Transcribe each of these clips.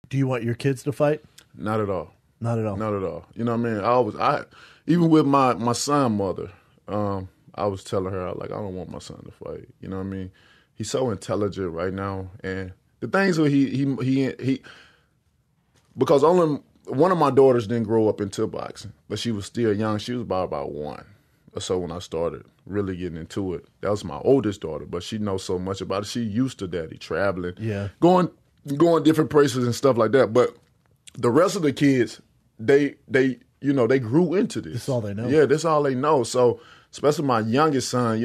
Do you want your kids to fight? Not at all. Not at all. Not at all. You know what I mean? Even with my son mother, I was telling her, like, I don't want my son to fight. You know what I mean? He's so intelligent right now, and the things where he because only one of my daughters didn't grow up into boxing, but she was still young. She was about 1 or so when I started really getting into it. That was my oldest daughter, but she knows so much about it. She used to daddy, traveling, going different places and stuff like that. But the rest of the kids, they grew into this. That's all they know. Yeah, that's all they know. So especially my youngest son,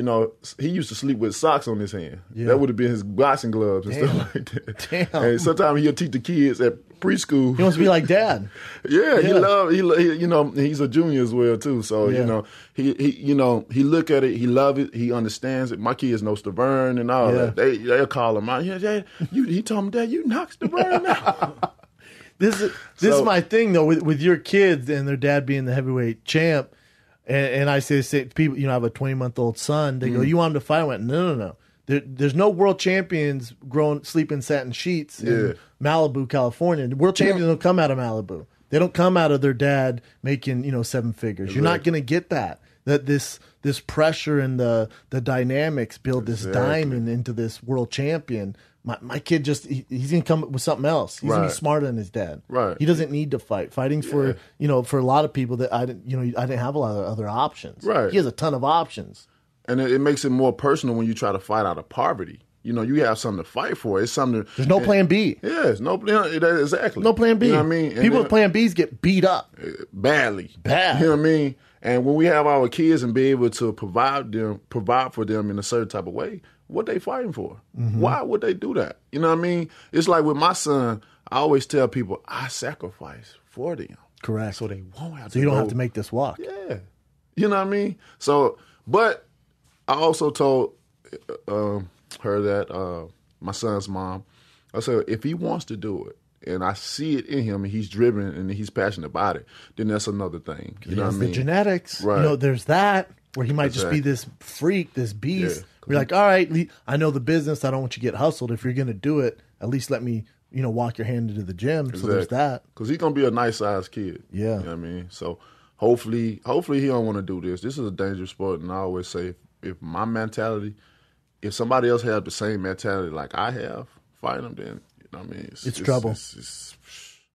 he used to sleep with socks on his hand. Yeah. That would have been his boxing gloves and stuff like that. Damn. And sometimes he'll teach the kids at preschool. He wants to be like Dad. Yeah, he he's a junior as well too. So he look at it, he love it, he understands it. My kids know Stavern and all that. They'll call him out. Yeah, he told him, Dad, you knocked Stavern out. This is my thing though with your kids and their dad being the heavyweight champ. And I say to people, I have a 20-month-old son. They go, "You want him to fight?" I went, "No. There's no world champions sleeping satin sheets in Malibu, California. The world champions don't come out of Malibu. They don't come out of their dad making 7 figures. Exactly. You're not going to get that. That this pressure and the dynamics build this diamond into this world champion. My kid he's going to come up with something else. He's going to be smarter than his dad. Right. He doesn't need to fight. Fighting for a lot of people that I didn't have a lot of other options. Right. He has a ton of options. And it makes it more personal when you try to fight out of poverty. You have something to fight for. It's something. There's no plan B. Yes, no plan. Exactly. No plan B. You know what I mean? People with plan Bs get beat up badly. Bad. You know what I mean? And when we have our kids and be able to provide for them in a certain type of way, what they fighting for? Mm-hmm. Why would they do that? You know what I mean? It's like with my son, I always tell people, I sacrifice for them. Correct. So they won't have to So you don't have to make this walk. Yeah. You know what I mean? So, but I also told her that my son's mom, I said, if he wants to do it, and I see it in him, and he's driven, and he's passionate about it, then that's another thing. You know what I mean? The genetics. Right. There's that, where he might just be this freak, this beast. Yeah. We're like, all right, I know the business. I don't want you to get hustled. If you're going to do it, at least let me, walk your hand into the gym. Exactly. So there's that. Because he's going to be a nice-sized kid. Yeah. You know what I mean? So hopefully he don't want to do this. This is a dangerous sport, and I always say, if my mentality, if somebody else has the same mentality like I have, fight them, then, you know what I mean? It's trouble. It's